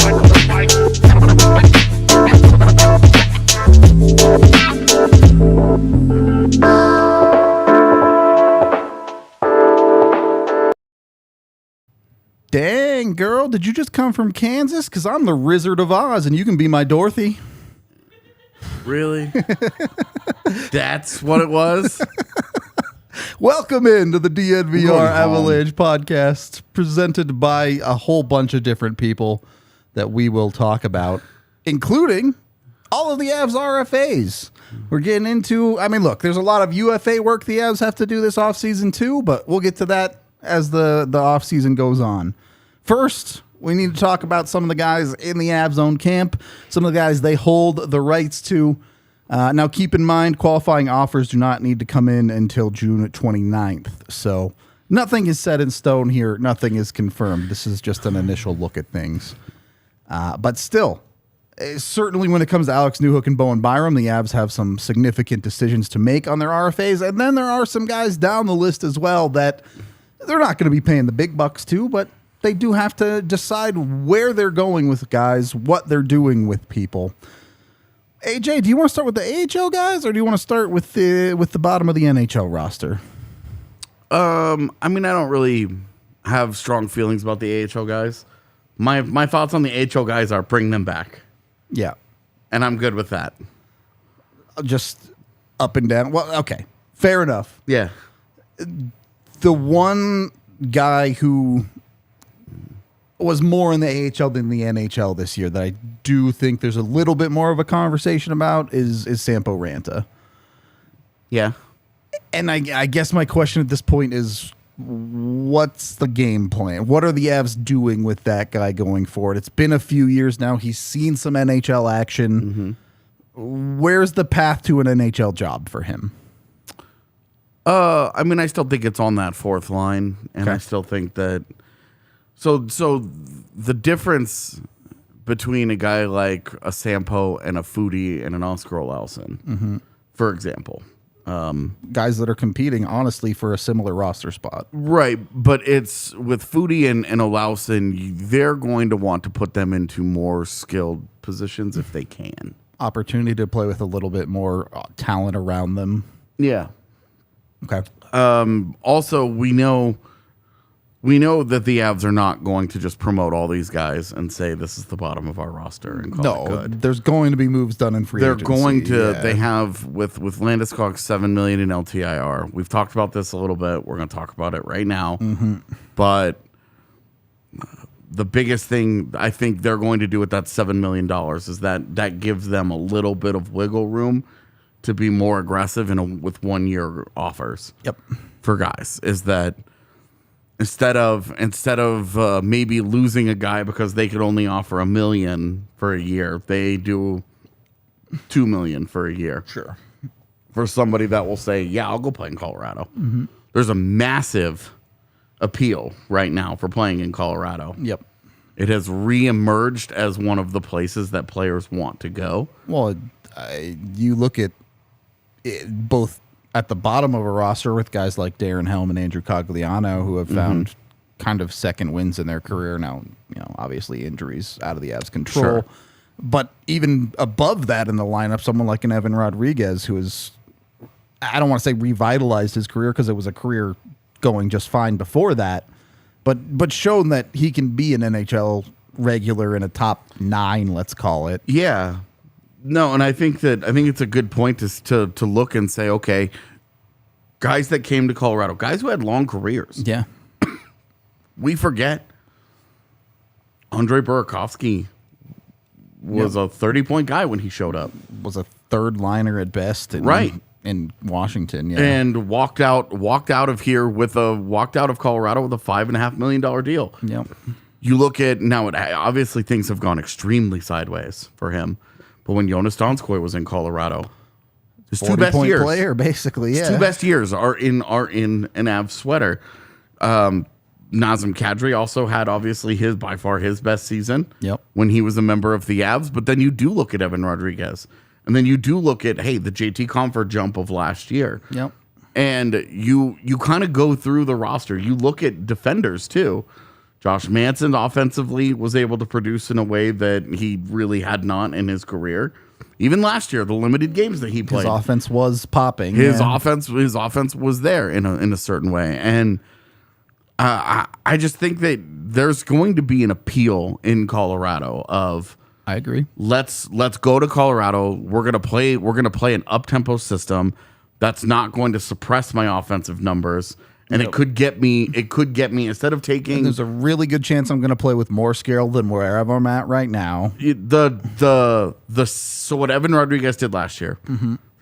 Dang, girl, did you just come from Kansas? Because I'm the Wizard of Oz, and you can be my Dorothy. Really? That's what it was? Welcome into the DNVR Avalanche Podcast, presented by a whole bunch of different people that we will talk about, including all of the Avs RFAs. We're getting into, I mean, look, there's a lot of UFA work the Avs have to do this offseason too, but we'll get to that as the offseason goes on. First, we need to talk about some of the guys in the Avs own camp, some of the guys they hold the rights to. Now, keep in mind, qualifying offers do not need to come in until June 29th. So nothing is set in stone here. Nothing is confirmed. This is just an initial look at things. But still, certainly when it comes to Alex Newhook and Bowen Byram, the Avs have some significant decisions to make on their RFAs. And then there are some guys down the list as well that they're not going to be paying the big bucks to, but they do have to decide where they're going with guys, what they're doing with people. AJ, do you want to start with the AHL guys, or do you want to start with the bottom of the NHL roster? I mean, I don't really have strong feelings about the AHL guys. My thoughts on the AHL guys are bring them back. Yeah. And I'm good with that. Just up and down. Well, okay. Fair enough. Yeah. The one guy who was more in the AHL than the NHL this year that I do think there's a little bit more of a conversation about is Sampo Ranta. Yeah. And I guess my question at this point is, what's the game plan? What are the Avs doing with that guy going forward? It's been a few years now. He's seen some NHL action. Mm-hmm. Where's the path to an NHL job for him? I mean, I still think it's on that fourth line, and okay. I still think that. So the difference between a guy like a Sampo and a Foudy and an Oscar Olausen, mm-hmm. for example, guys that are competing honestly for a similar roster spot, right? But it's with Foudy and Olausen, they're going to want to put them into more skilled positions if they can. Opportunity to play with a little bit more talent around them. Yeah. Okay. Also, we know that the Avs are not going to just promote all these guys and say this is the bottom of our roster and call it good. There's going to be moves done in free agency. They're going to. Yeah. They have with Landeskog $7 million in LTIR. We've talked about this a little bit. We're going to talk about it right now. Mm-hmm. But the biggest thing I think they're going to do with that $7 million is that gives them a little bit of wiggle room to be more aggressive with 1 year offers. Yep. For guys, is that instead of maybe losing a guy because they could only offer $1 million for a year, they do $2 million for a year. Sure. For somebody that will say, yeah, I'll go play in Colorado. Mm-hmm. There's a massive appeal right now for playing in Colorado. Yep. It has reemerged as one of the places that players want to go. Well, you look at it, both at the bottom of a roster with guys like Darren Helm and Andrew Cogliano, who have found mm-hmm. kind of second wins in their career. Now, obviously injuries out of the Avs' control. Sure. But even above that in the lineup, someone like an Evan Rodriguez, who is, I don't want to say revitalized his career because it was a career going just fine before that, but shown that he can be an NHL regular in a top 9, let's call it. Yeah. No, and I think it's a good point to look and say, okay, guys that came to Colorado, guys who had long careers. Yeah. We forget Andrei Burakovsky was a 30-point guy when he showed up. Was a third liner at best in Washington, yeah. And walked out of Colorado with a $5.5 million deal. Yep. You look at now, obviously things have gone extremely sideways for him. But when Jonas Donskoy was in Colorado, his 2 best years, player basically, yeah. His 2 best years are in an Avs sweater. Nazem Kadri also had obviously by far his best season. Yep. When he was a member of the Avs. But then you do look at Evan Rodriguez, and then you do look at the JT Compher jump of last year. Yep. And you kind of go through the roster. You look at defenders too. Josh Manson offensively was able to produce in a way that he really had not in his career. Even last year, the limited games that he played, His offense was popping. his offense was there in a certain way. And I just think that there's going to be an appeal in Colorado of, I agree. Let's go to Colorado. We're gonna play an up-tempo system that's not going to suppress my offensive numbers. And it could get me instead of taking. And there's a really good chance I'm going to play with more scale than wherever I'm at right now. So what Evan Rodriguez did last year,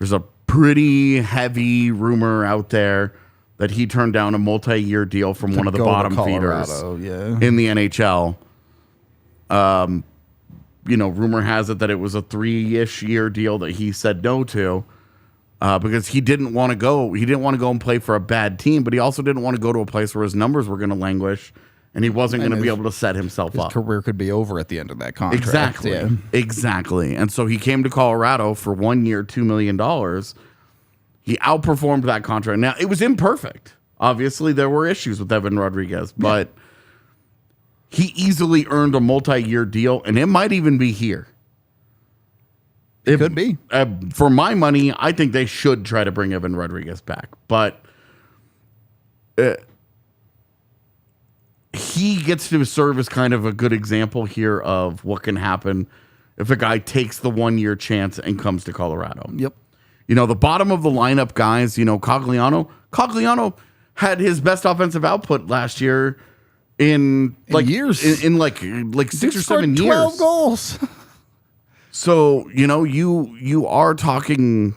there's a pretty heavy rumor out there that he turned down a multi-year deal from one of the bottom feeders in the NHL. Rumor has it that it was a 3-ish year deal that he said no to. Because he didn't want to go. He didn't want to go and play for a bad team, but he also didn't want to go to a place where his numbers were going to languish, and he wasn't going to be able to set himself up. His career could be over at the end of that contract. Exactly. Yeah. Exactly. And so he came to Colorado for 1 year, $2 million. He outperformed that contract. Now, it was imperfect. Obviously, there were issues with Evan Rodriguez, but he easily earned a multi-year deal, and it might even be here. It could be. For my money, I think they should try to bring Evan Rodriguez back. But he gets to serve as kind of a good example here of what can happen if a guy takes the 1 year chance and comes to Colorado. Yep. The bottom of the lineup guys, Cogliano had his best offensive output last year in years. In like 6 or 7 years. 12 goals. So, you are talking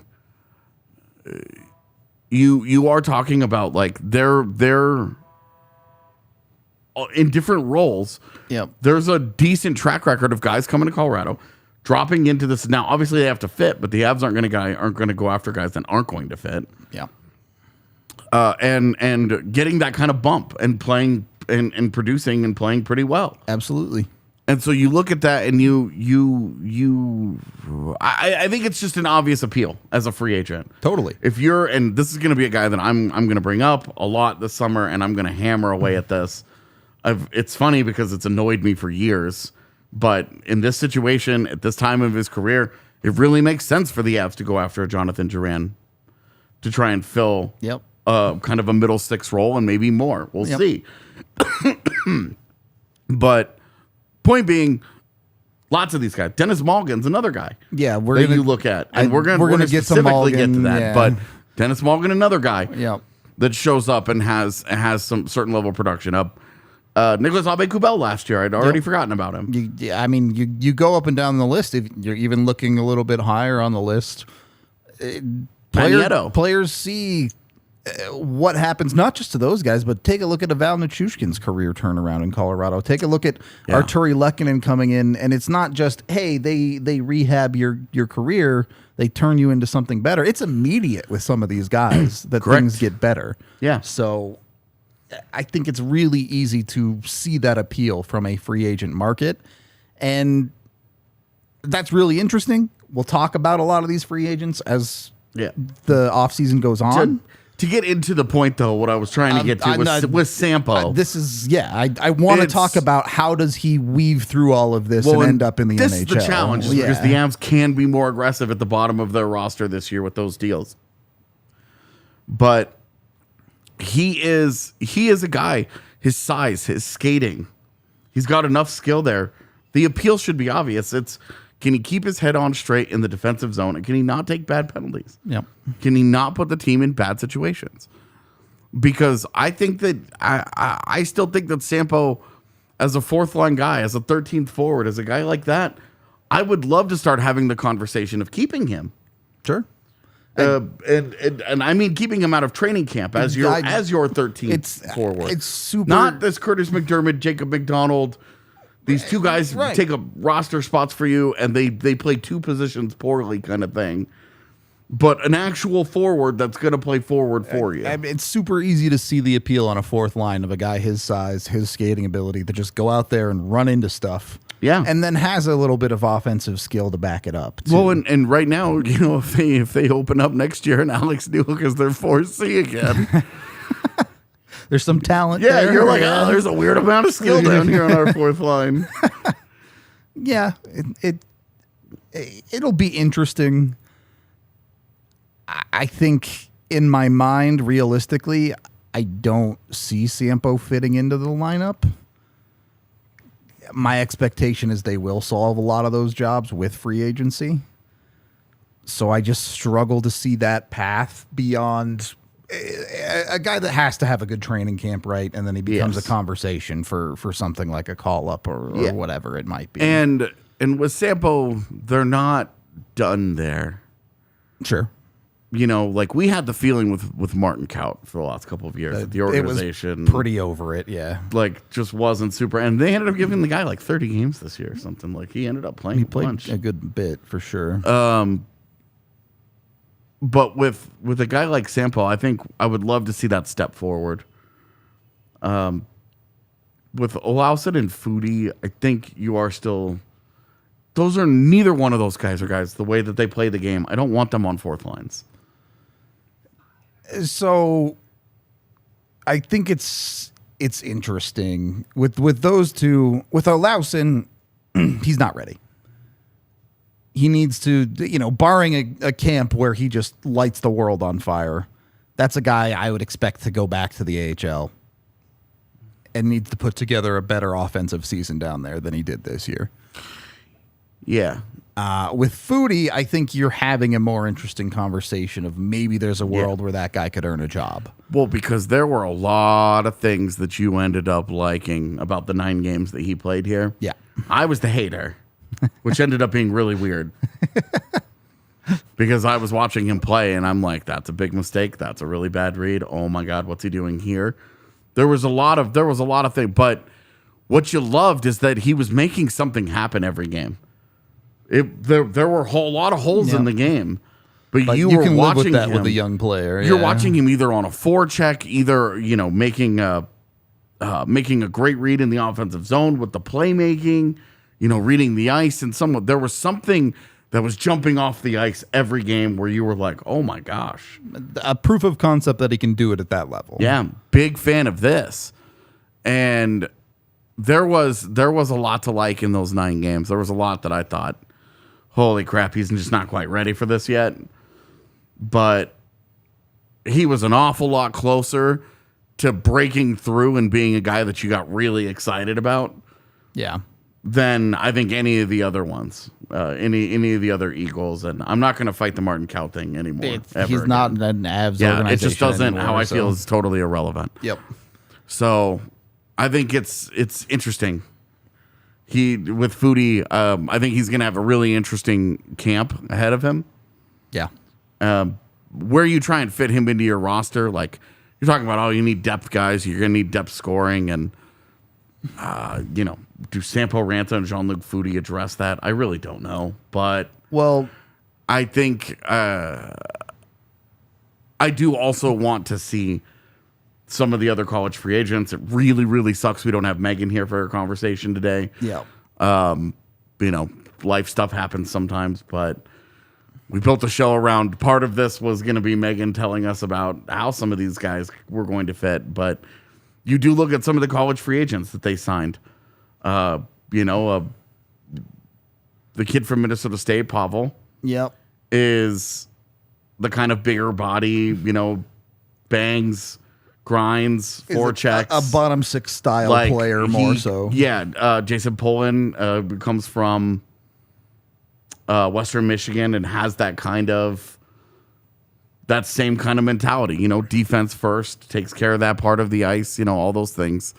you are talking about like they're in different roles. Yep. There's a decent track record of guys coming to Colorado, dropping into this. Now, obviously they have to fit, but the Avs aren't going to go after guys that aren't going to fit. Yeah. And getting that kind of bump and playing and producing and playing pretty well. Absolutely. And so you look at that and I think it's just an obvious appeal as a free agent. Totally. And this is going to be a guy that I'm going to bring up a lot this summer, and I'm going to hammer away at this. It's funny because it's annoyed me for years, but in this situation, at this time of his career, it really makes sense for the Avs to go after a Jonathan Duran to try and fill kind of a middle six role and maybe more. We'll see. But point being, lots of these guys. Dennis Malgin's another guy. Yeah, you look at, and we're gonna specifically get to that. Yeah. But Dennis Malgin, another guy. Yeah. That shows up and has some certain level of production up. Nicholas Aube-Kubel last year, I'd already forgotten about him. You go up and down the list. If you're even looking a little bit higher on the list, players see what happens not just to those guys, but take a look at Val Nichushkin's career turnaround in Colorado. Take a look at Arturi Lehkonen coming in, and it's not just, hey, they rehab your career, they turn you into something better. It's immediate with some of these guys that things get better. Yeah. So I think it's really easy to see that appeal from a free agent market, and that's really interesting. We'll talk about a lot of these free agents as the offseason goes on. To get into the point, though, what I was trying to get to was Sampo. I want to talk about how does he weave through all of this and end up in the NHL. This is the challenge, because the Avs can be more aggressive at the bottom of their roster this year with those deals. But he is a guy, his size, his skating, he's got enough skill there. The appeal should be obvious. It's, can he keep his head on straight in the defensive zone? And can he not take bad penalties? Yep. Can he not put the team in bad situations? Because I think that I still think that Sampo, as a fourth line guy, as a 13th forward, as a guy like that, I would love to start having the conversation of keeping him. Sure. And I mean keeping him out of training camp as your 13th forward. It's super, not this Curtis McDermott, Jacob McDonald. These two guys take up roster spots for you, and they play two positions poorly, kind of thing. But an actual forward that's going to play forward for you. It's super easy to see the appeal on a fourth line of a guy his size, his skating ability to just go out there and run into stuff. Yeah, and then has a little bit of offensive skill to back it up, too. Well, and right now, if they open up next year and Alex Newhook is their 4C again. There's some talent Yeah, there. you're like, oh, there's a weird amount of skill down here on our fourth line. Yeah, it'll be interesting. I think in my mind, realistically, I don't see Sampo fitting into the lineup. My expectation is they will solve a lot of those jobs with free agency. So I just struggle to see that path beyond a guy that has to have a good training camp, right? And then he becomes a conversation for something like a call-up or whatever it might be. And with Sampo, they're not done there. Sure. You know, like we had the feeling with Martin Kaut for the last couple of years that the organization it was pretty over it, yeah. Like just wasn't super, and they ended up giving the guy like 30 games this year or something. Like he ended up playing. He played a good bit for sure. But with a guy like Sampo, I think I would love to see that step forward. With ALLCITY and Foodie, I think you are still. Those are neither one of those guys are guys. The way that they play the game, I don't want them on fourth lines. So I think it's interesting with those two. With ALLCITY, he's not ready. He needs to, barring a camp where he just lights the world on fire, that's a guy I would expect to go back to the AHL and needs to put together a better offensive season down there than he did this year. Yeah. With Foodie, I think you're having a more interesting conversation of maybe there's a world where that guy could earn a job. Well, because there were a lot of things that you ended up liking about the 9 games that he played here. Yeah. I was the hater, which ended up being really weird. Because I was watching him play, and I'm like, that's a big mistake. That's a really bad read. Oh, my God, what's he doing here? There was a lot of things. But what you loved is that he was making something happen every game. There were a whole lot of holes in the game, but you were can watching live with that him with a young player. You're watching him either on a forecheck, either making a great read in the offensive zone with the playmaking, reading the ice, and there was something that was jumping off the ice every game where you were like, oh my gosh, a proof of concept that he can do it at that level. Yeah, big fan of this, and there was a lot to like in those 9 games. There was a lot that I thought, holy crap, he's just not quite ready for this yet. But he was an awful lot closer to breaking through and being a guy that you got really excited about. Yeah. Than I think any of the other ones, any of the other Eagles. And I'm not going to fight the Martin Kaut thing anymore. He's not an Avs organization. It just doesn't. Anymore, how I feel is totally irrelevant. Yep. So I think it's interesting. With Foodie, I think he's going to have a really interesting camp ahead of him. Yeah. Where you try and fit him into your roster, like you're talking about, you need depth guys. You're going to need depth scoring, and do Sampo Ranta and Jean-Luc Foodie address that? I really don't know, but I think I do also want to see some of the other college free agents. It really, really sucks we don't have Megan here for our conversation today. Yeah. Life stuff happens sometimes, but we built a show around. Part of this was going to be Megan telling us about how some of these guys were going to fit, but you do look at some of the college free agents that they signed. The kid from Minnesota State, Pavel. Yep. Is the kind of bigger body, bangs, grinds, forechecks. A bottom 6 style player more so. Yeah. Jason Pullen comes from Western Michigan and has that same kind of mentality, defense first, takes care of that part of the ice, all those things.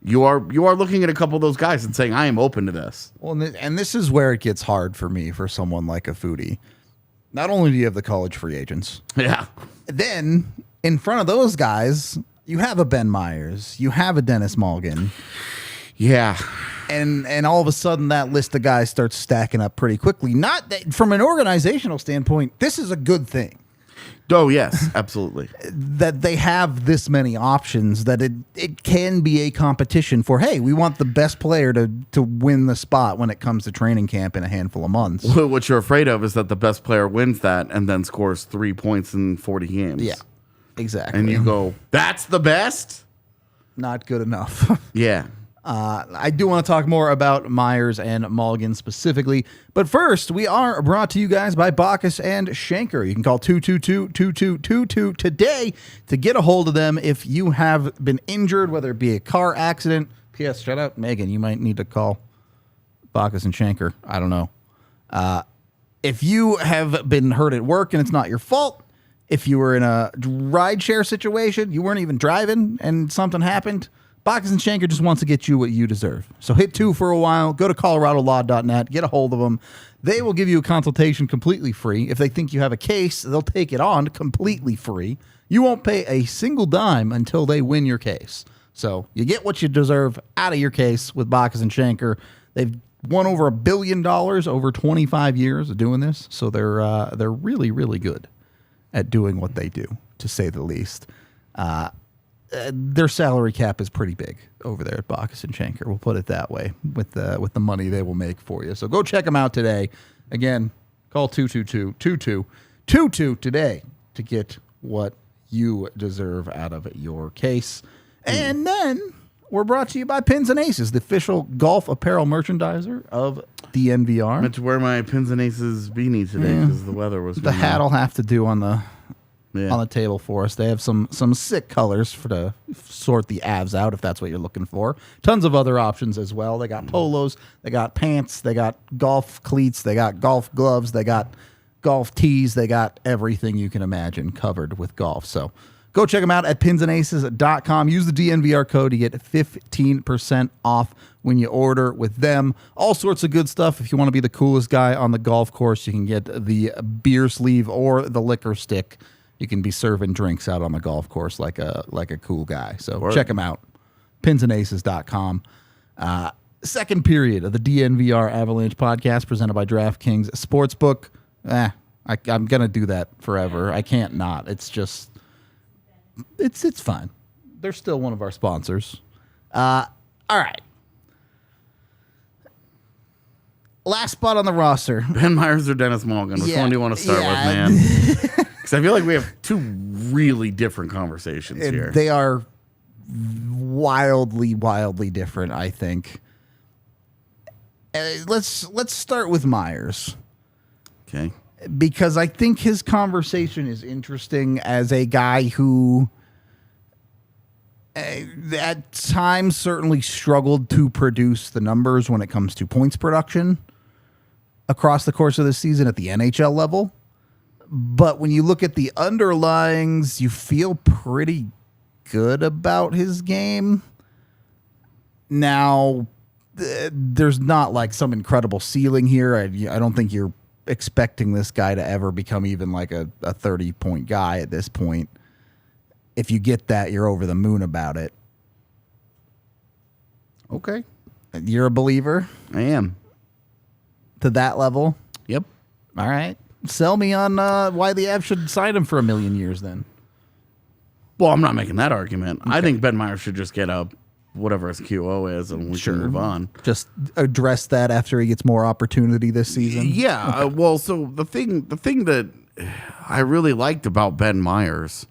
You are looking at a couple of those guys and saying, I am open to this. Well, and this is where it gets hard for me for someone like a Foodie. Not only do you have the college free agents. Yeah. Then in front of those guys, you have a Ben Myers, you have a Dennis Malgin. Yeah. And all of a sudden that list of guys starts stacking up pretty quickly. Not that, from an organizational standpoint, this is a good thing. Oh, yes, absolutely. That they have this many options, that it can be a competition for, hey, we want the best player to win the spot when it comes to training camp in a handful of months. What you're afraid of is that the best player wins that and then scores 3 points in 40 games. Yeah, exactly. And you go, that's the best? not good enough. Yeah. I do want to talk more about Myers and Malgin specifically. But first, we are brought to you guys by Bacchus and Schenker. You can call 222-2222 today to get a hold of them if you have been injured, whether it be a car accident. P.S. Shut up, Megan. You might need to call Bacchus and Schenker. I don't know. If you have been hurt at work and it's not your fault, if you were in a rideshare situation, you weren't even driving and something happened, Bacchus and Schenker just wants to get you what you deserve. So hit 2 for a while. Go to coloradolaw.net. Get a hold of them. They will give you a consultation completely free. If they think you have a case, they'll take it on completely free. You won't pay a single dime until they win your case. So you get what you deserve out of your case with Bacchus and Schenker. They've won over $1 billion over 25 years of doing this. So they're really, really good at doing what they do, to say the least. Their salary cap is pretty big over there at Bacchus and Schenker. We'll put it that way with the money they will make for you. So go check them out today. Again, call 222-2222 today to get what you deserve out of your case. And then we're brought to you by Pins and Aces, the official golf apparel merchandiser of DNVR. I meant to wear my Pins and Aces beanie today because the weather was. The hat will have to do on the table for us. They have some sick colors to sort the Avs out if that's what you're looking for. Tons of other options as well. They got polos, they got pants, they got golf cleats, they got golf gloves, they got golf tees, they got everything you can imagine covered with golf. So go check them out at pinsandaces.com. Use the DNVR code to get 15% off when you order with them. All sorts of good stuff. If you want to be the coolest guy on the golf course, you can get the beer sleeve or the liquor stick. You can be serving drinks out on the golf course like a cool guy. So check them out. Pinsandaces.com. Second period of the DNVR Avalanche podcast presented by DraftKings Sportsbook. I'm going to do that forever. I can't not. It's just, it's fine. They're still one of our sponsors. All right. Last spot on the roster. Ben Myers or Dennis Malgin? Which one do you want to start with, man? Because I feel like we have two really different conversations here. They are wildly, wildly different, I think. Let's start with Myers. Okay. Because I think his conversation is interesting as a guy who at times certainly struggled to produce the numbers when it comes to points production across the course of the season at the NHL level. But when you look at the underlyings, you feel pretty good about his game. Now, there's not like some incredible ceiling here. I don't think you're expecting this guy to ever become even like a 30-point guy at this point. If you get that, you're over the moon about it. Okay. You're a believer? I am. To that level? Yep. All right. Sell me on why the Avs should sign him for 1 million years then. Well, I'm not making that argument. Okay. I think Ben Myers should just get up whatever his QO is and we can move on. Just address that after he gets more opportunity this season. Yeah. Okay. Well, so the thing that I really liked about Ben Myers,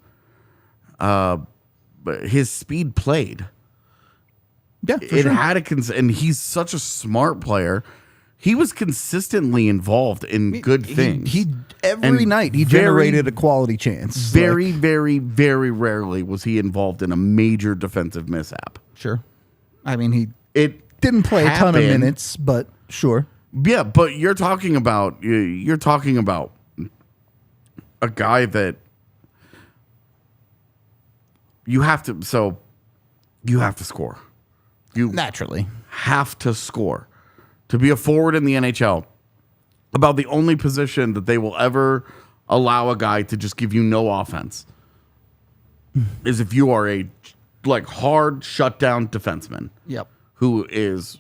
his speed played. Yeah, it sure. Had and he's such a smart player. He was consistently involved in good things. He every night he generated a quality chance. Very, very, very rarely was he involved in a major defensive mishap. Sure. I mean, it didn't play a ton of minutes, but sure. Yeah, but you're talking about a guy that you have to score. You naturally have to score. To be a forward in the NHL, about the only position that they will ever allow a guy to just give you no offense is if you are a hard shutdown defenseman. Yep. Who is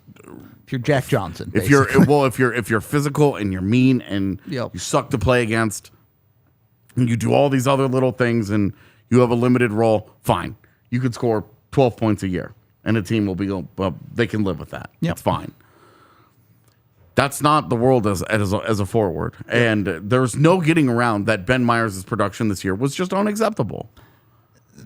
if you're Jack Johnson. If you're physical and you're mean and you suck to play against, and you do all these other little things and you have a limited role, fine. You could score 12 points a year and a team will be they can live with that. Yep. It's fine. That's not the world as a forward. And there's no getting around that Ben Myers' production this year was just unacceptable.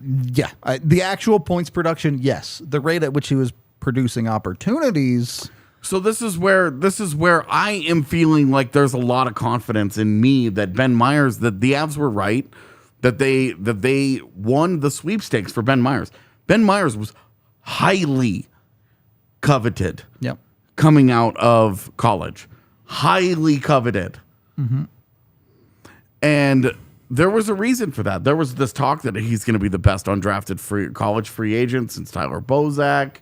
Yeah, the actual points production, yes. The rate at which he was producing opportunities. So this is where I am feeling like there's a lot of confidence in me that Ben Meyers, that the Avs were right, that they won the sweepstakes for Ben Meyers. Ben Meyers was highly coveted. Yep. Coming out of college, highly coveted. And there was a reason for that. There was this talk that he's going to be the best undrafted college free agent since Tyler Bozak,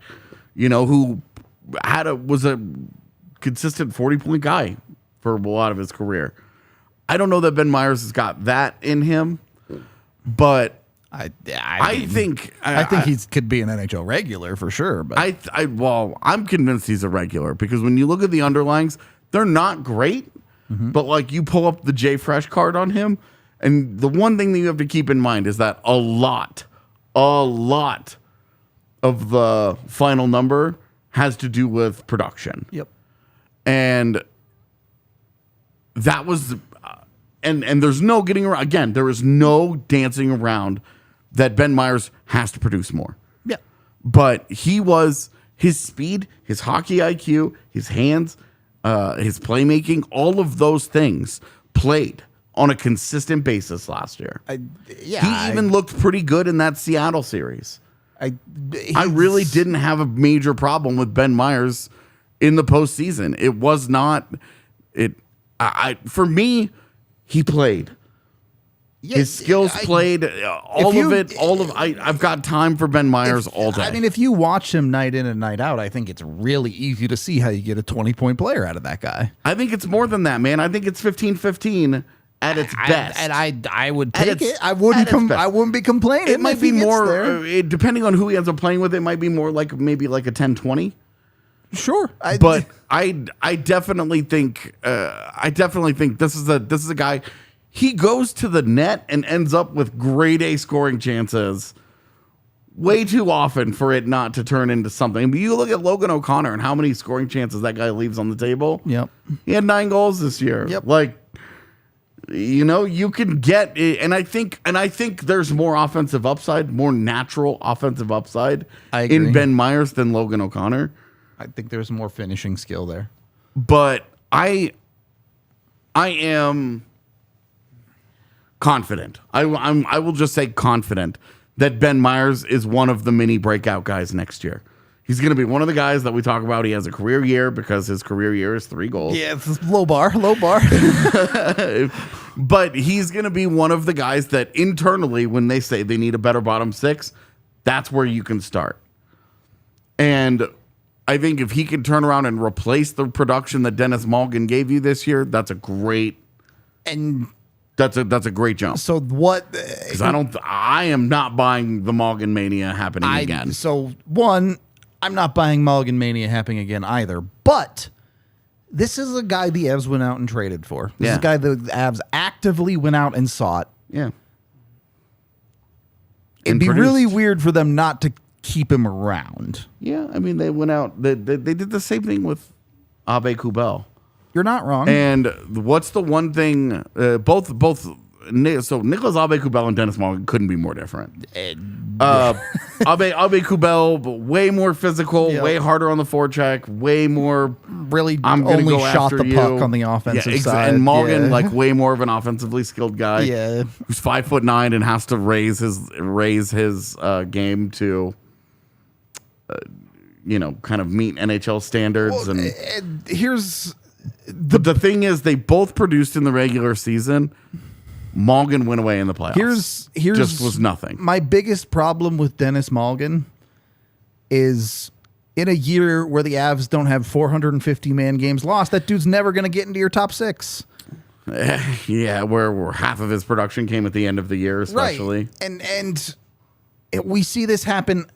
who was a consistent 40-point guy for a lot of his career. I don't know that Ben Meyers has got that in him, but I think he could be an NHL regular for sure. But I'm convinced he's a regular because when you look at the underlings, they're not great. But like you pull up the J Fresh card on him, and the one thing that you have to keep in mind is that a lot of the final number has to do with production. Yep. And that was, and there's no getting around. Again, there is no dancing around that Ben Meyers has to produce more. Yeah. But his speed, his hockey IQ, his hands, his playmaking, all of those things played on a consistent basis last year. He even looked pretty good in that Seattle series. I really didn't have a major problem with Ben Meyers in the postseason. It was not for me. He played. Yeah, his skills played. I've got time for Ben Meyers all day. I mean, if you watch him night in and night out, I think it's really easy to see how you get a 20-point player out of that guy. I think it's more than that, man. I think it's 15-15 at its best. And I would take it. I wouldn't be complaining. It might be more, depending on who he ends up playing with, it might be more like maybe like a 10-20. Sure. But I definitely think this is a guy. He goes to the net and ends up with grade A scoring chances way too often for it not to turn into something. But you look at Logan O'Connor and how many scoring chances that guy leaves on the table. Yep. He had 9 goals this year. Yep. Like, you can get it. And I think there's more offensive upside, more natural offensive upside in Ben Meyers than Logan O'Connor. I think there's more finishing skill there. But I am confident. I will just say confident that Ben Meyers is one of the mini breakout guys next year. He's going to be one of the guys that we talk about. He has a career year because his career year is 3 goals. Yeah, it's low bar. But he's going to be one of the guys that internally, when they say they need a better bottom 6, that's where you can start. And I think if he can turn around and replace the production that Dennis Malgin gave you this year, that's a great great jump. So what? Because I am not buying the Malgin mania happening again. So one, I'm not buying Malgin mania happening again either. But this is a guy the Avs went out and traded for. This is a guy the Avs actively went out and sought. Yeah. It'd be really weird for them not to keep him around. Yeah, I mean, they went out. They did the same thing with Abe Kubel. You're not wrong. And what's the one thing? Both. So Nicholas Abe Kubel and Dennis Malgin couldn't be more different. Abe Kubel, way more physical, way harder on the forecheck, way more. Really, I'm only go shot the puck on the offensive side. And Malgin, like way more of an offensively skilled guy. Yeah, who's 5'9" and has to raise his game to. Kind of meet NHL standards. Well, and here's the thing is, they both produced in the regular season. Malgin went away in the playoffs. Here's just was nothing. My biggest problem with Dennis Malgin is in a year where the Avs don't have 450 man games lost, that dude's never going to get into your top 6. Yeah, where half of his production came at the end of the year, especially. Right. And we see this happen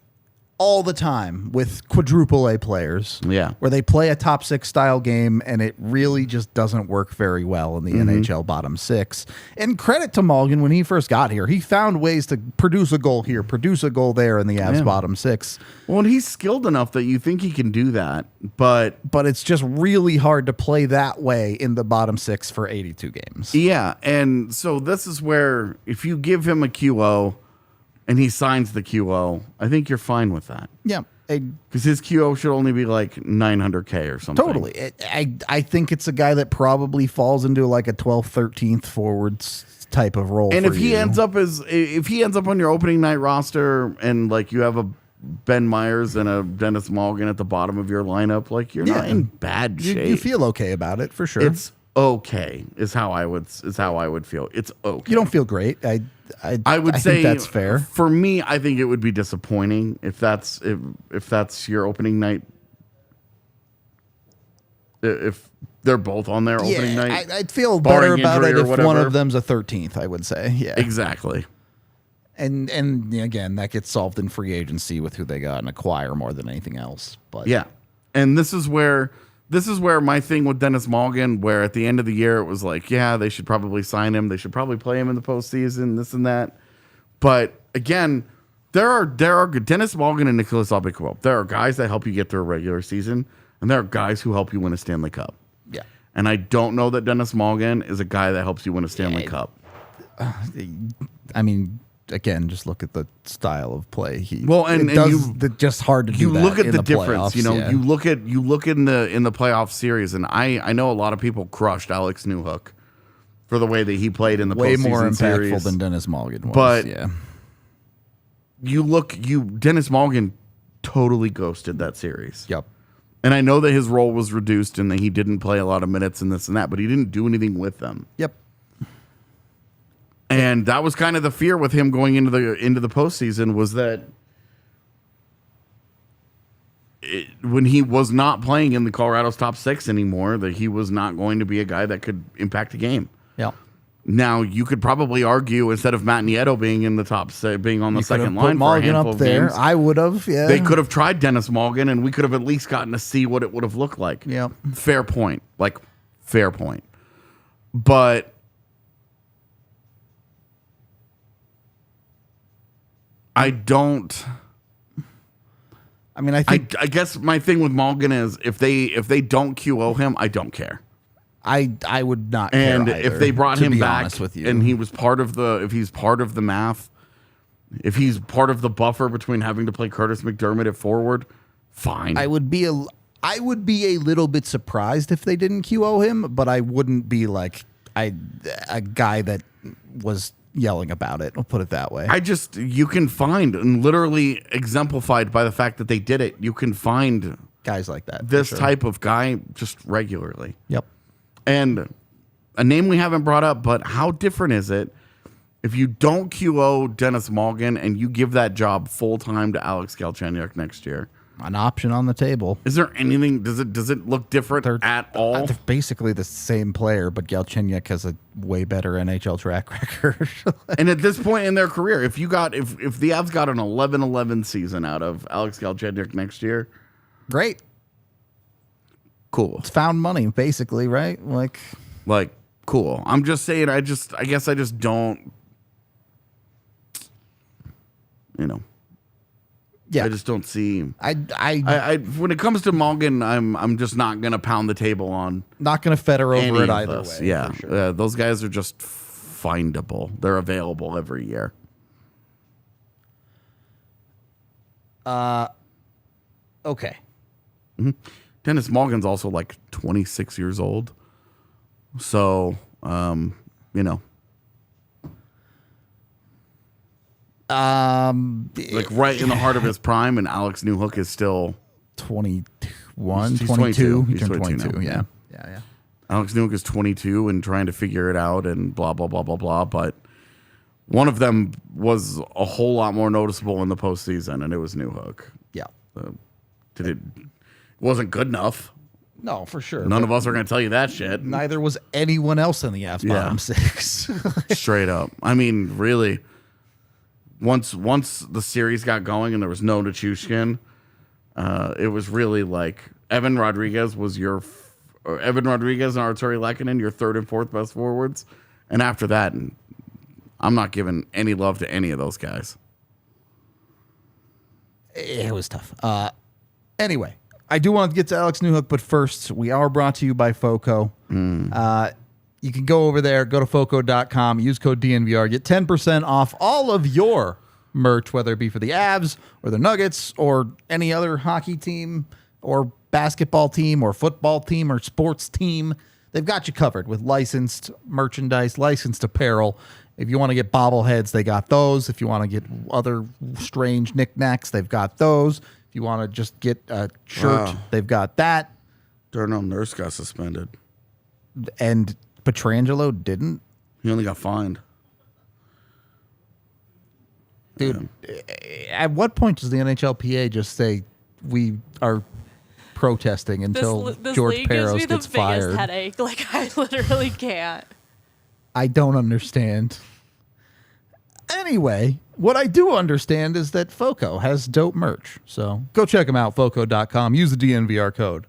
all the time with quadruple A players. Yeah. Where they play a top 6 style game and it really just doesn't work very well in the NHL bottom 6. And credit to Malgin, when he first got here, he found ways to produce a goal here, produce a goal there in the Avs bottom 6. Well, and he's skilled enough that you think he can do that, but it's just really hard to play that way in the bottom 6 for 82 games. Yeah, and so this is where if you give him a QO, and he signs the QO, I think you're fine with that. Yeah. Because his QO should only be like $900K or something. Totally. I think it's a guy that probably falls into like a 12th, 13th forwards type of role. And for if he ends up on your opening night roster and like you have a Ben Myers and a Dennis Malgin at the bottom of your lineup, like you're not in bad shape. You feel okay about it for sure. It's okay is how I would feel. It's okay. You don't feel great. I would say think that's fair. For me, I think it would be disappointing if that's your opening night. If they're both on their opening night, I'd feel better about it if one of them's a 13th. I would say, yeah, exactly. And again, that gets solved in free agency with who they got and acquire more than anything else. But yeah, and this is where my thing with Dennis Malgin, where at the end of the year it was like, yeah, they should probably sign him. They should probably play him in the postseason, this and that. But again, there are Dennis Malgin and Nicholas Aubé-Kubel. There are guys that help you get through a regular season, and there are guys who help you win a Stanley Cup. Yeah. And I don't know that Dennis Malgin is a guy that helps you win a Stanley Cup. I mean, again, just look at the style of play. Just hard to do. You that look at in the difference. Playoffs, You look in the playoff series, and I know a lot of people crushed Alex Newhook for the way that he played in the way postseason more impactful series. than Dennis Malgin was. But yeah, Dennis Malgin totally ghosted that series. Yep. And I know that his role was reduced and that he didn't play a lot of minutes and this and that, but he didn't do anything with them. Yep. And that was kind of the fear with him going into the postseason, was that when he was not playing in the Colorado's top six anymore, that he was not going to be a guy that could impact a game. Yeah. Now you could probably argue, instead of Matt Nieto being in the top, being on the second line for a handful of games, I would have. Yeah. They could have tried Dennis Malgin, and we could have at least gotten to see what it would have looked like. Yeah. Fair point. Fair point. But I don't. I mean, I guess my thing with Malgin is if they don't QO him, I don't care. I would not. And care either, if they brought him back with you, and he was if he's part of the math, if he's part of the buffer between having to play Curtis McDermott at forward, fine. I would be a little bit surprised if they didn't QO him, but I wouldn't be like a guy that was yelling about it. I'll put it that way. You can find, and literally exemplified by the fact that they did it, you can find guys like that. This type of guy just regularly. Yep. And a name we haven't brought up, but how different is it if you don't QO Dennis Malgin and you give that job full time to Alex Galchenyuk next year? An option on the table. Is there anything? Does it look different at all? They're basically the same player, but Galchenyuk has a way better NHL track record. And at this point in their career, if the Avs got an 11-11 season out of Alex Galchenyuk next year, great. Cool. It's found money, basically, right? Like cool. I'm just saying. I guess I just don't. Yeah. I just don't see. I when it comes to Malgin, I'm just not gonna pound the table on. Not gonna feather over it either way. Yeah, for sure. Those guys are just findable. They're available every year. Okay. Mm-hmm. Dennis Malgin's also like 26 years old, so like right in the heart of his prime, and Alex Newhook is still 21, he's 22. 22. He He's turned 22 22. now. Yeah. Alex Newhook is 22 and trying to figure it out and blah, blah, blah, blah, blah. But one of them was a whole lot more noticeable in the postseason, and it was Newhook. Yeah. It wasn't good enough. No, for sure. None of us are going to tell you that shit. Neither was anyone else in the Avs bottom six. Straight up. I mean, really, once the series got going and there was no Nichushkin, it was really like Evan Rodriguez and Arturi Lehkonen, your third and fourth best forwards. And after that, I'm not giving any love to any of those guys. It was tough. Anyway, I do want to get to Alex Newhook, but first, we are brought to you by FOCO. You can go over there, go to FOCO.com, use code DNVR, get 10% off all of your merch, whether it be for the Avs or the Nuggets or any other hockey team or basketball team or football team or sports team. They've got you covered with licensed merchandise, licensed apparel. If you want to get bobbleheads, they got those. If you want to get other strange knickknacks, they've got those. If you want to just get a shirt, they've got that. Darnell Nurse got suspended. And Pietrangelo didn't? He only got fined. Dude, at what point does the NHLPA just say we are protesting until this George league Peros gives me gets the fired? biggest headache. Like, I literally can't. I don't understand. Anyway, what I do understand is that FOCO has dope merch. So go check them out, FOCO.com. Use the DNVR code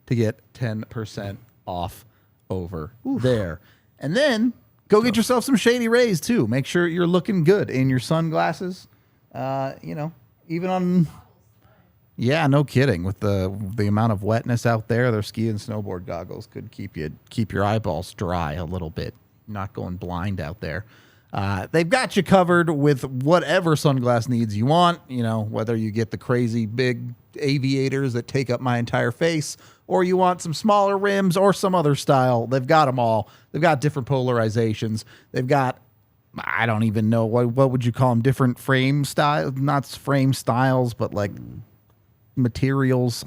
to get 10% off over there. And then go get yourself some Shady Rays, too. Make sure you're looking good in your sunglasses. Even on... Yeah, no kidding. With the amount of wetness out there, their ski and snowboard goggles could keep your eyeballs dry a little bit. Not going blind out there. They've got you covered with whatever sunglass needs you want. Whether you get the crazy big aviators that take up my entire face, or you want some smaller rims or some other style. They've got them all. They've got different polarizations. They've got, I don't even know, what would you call them? Different frame styles, not frame styles, but like materials.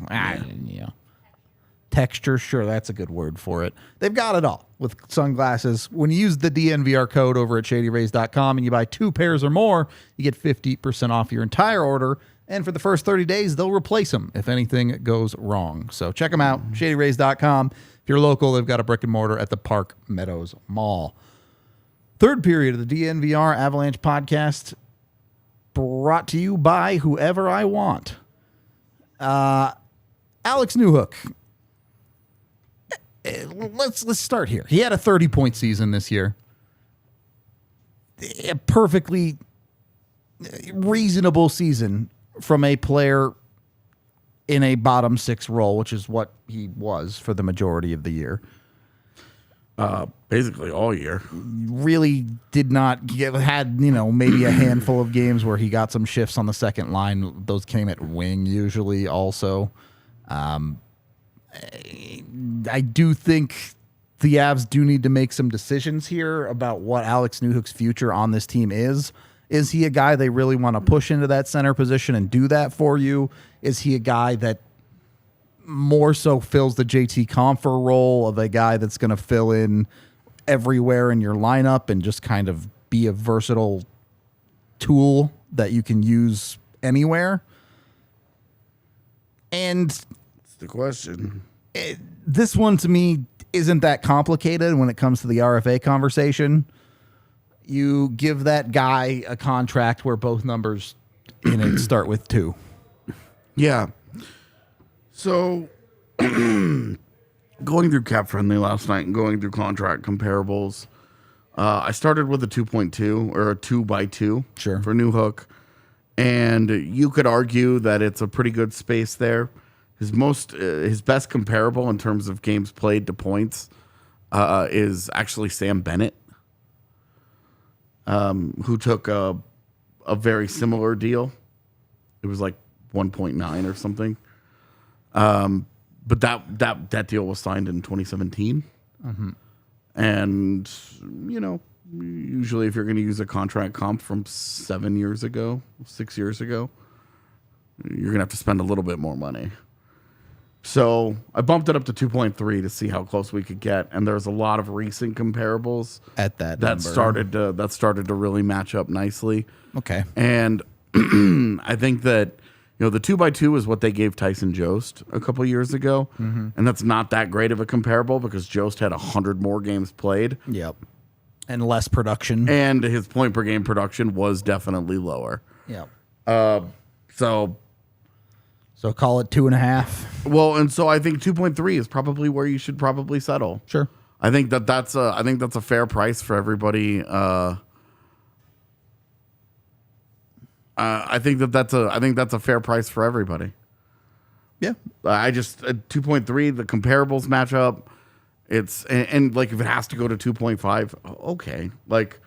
Texture, sure, that's a good word for it. They've got it all with sunglasses. When you use the DNVR code over at shadyrays.com and you buy 2 pairs or more, you get 50% off your entire order. And for the first 30 days, they'll replace them if anything goes wrong. So check them out, shadyrays.com. If you're local, they've got a brick and mortar at the Park Meadows Mall. Third period of the DNVR Avalanche Podcast, brought to you by whoever I want. Alex Newhook. Let's start here. He had a 30-point season this year. A perfectly reasonable season from a player in a bottom 6 role, which is what he was for the majority of the year. Basically all year. Really did not had maybe a handful of games where he got some shifts on the second line. Those came at wing usually also. I do think the Avs do need to make some decisions here about what Alex Newhook's future on this team is. Is he a guy they really want to push into that center position and do that for you? Is he a guy that more so fills the JT Compher role of a guy that's going to fill in everywhere in your lineup and just kind of be a versatile tool that you can use anywhere? And That's the question. This one to me isn't that complicated when it comes to the RFA conversation. You give that guy a contract where both numbers in it start with 2. Yeah. So going through Cap Friendly last night and going through contract comparables, I started with a 2.2 or a 2x2 Sure. for Newhook. And you could argue that it's a pretty good space there. His best comparable in terms of games played to points is actually Sam Bennett, who took a very similar deal. It was like 1.9 or something. But that deal was signed in 2017. Mm-hmm. And, usually if you're going to use a contract comp from 6 years ago, you're going to have to spend a little bit more money. So I bumped it up to 2.3 to see how close we could get, and there's a lot of recent comparables At that started to really match up nicely. Okay. And I think that the 2x2 is what they gave Tyson Jost a couple years ago, and that's not that great of a comparable because Jost had 100 more games played. Yep. And less production. And his point per game production was definitely lower. Yep. So call it 2.5. Well, and so I think 2.3 is probably where you should probably settle. Sure. I think that's a fair price for everybody. I think that's a fair price for everybody. Yeah. I just 2.3, the comparables match up. It's and like if it has to go to 2.5, okay. Like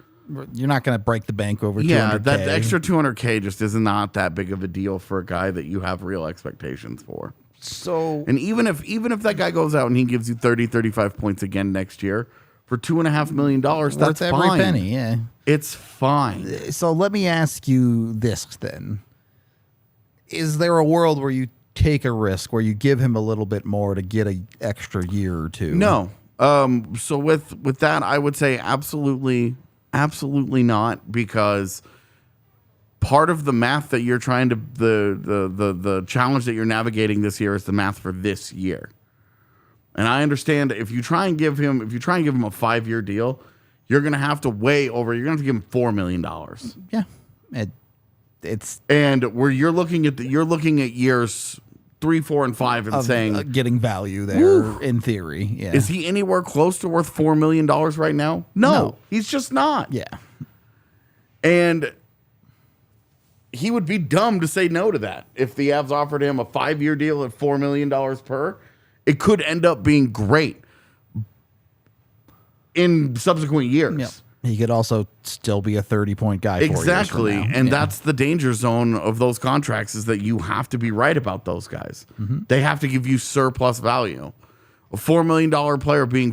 You're not going to break the bank over Yeah, $200K. that extra $200K just is not that big of a deal for a guy that you have real expectations for. So, And even if that guy goes out and he gives you 30, 35 points again next year for $2.5 million, that's worth every fine. penny, yeah. It's fine. So let me ask you this then. Is there a world where you take a risk, where you give him a little bit more to get an extra year or two? No. So with that, I would say absolutely not, because part of the math that you're trying to the challenge that you're navigating this year is the math for this year. And I understand if you try and give him a 5-year deal, you're going to have to you're going to have to give him $4 million. Yeah. It's And where you're looking at years 3, 4, and 5 and saying getting value there in theory. Yeah. is he anywhere close to worth $4 million right now? No, he's just not. Yeah. And he would be dumb to say no to that. If the Avs offered him a 5-year deal at $4 million per, it could end up being great in subsequent years. Yep. He could also still be a 30-point guy. Exactly. 4 years from now. And that's the danger zone of those contracts, is that you have to be right about those guys. Mm-hmm. They have to give you surplus value. A $4 million player being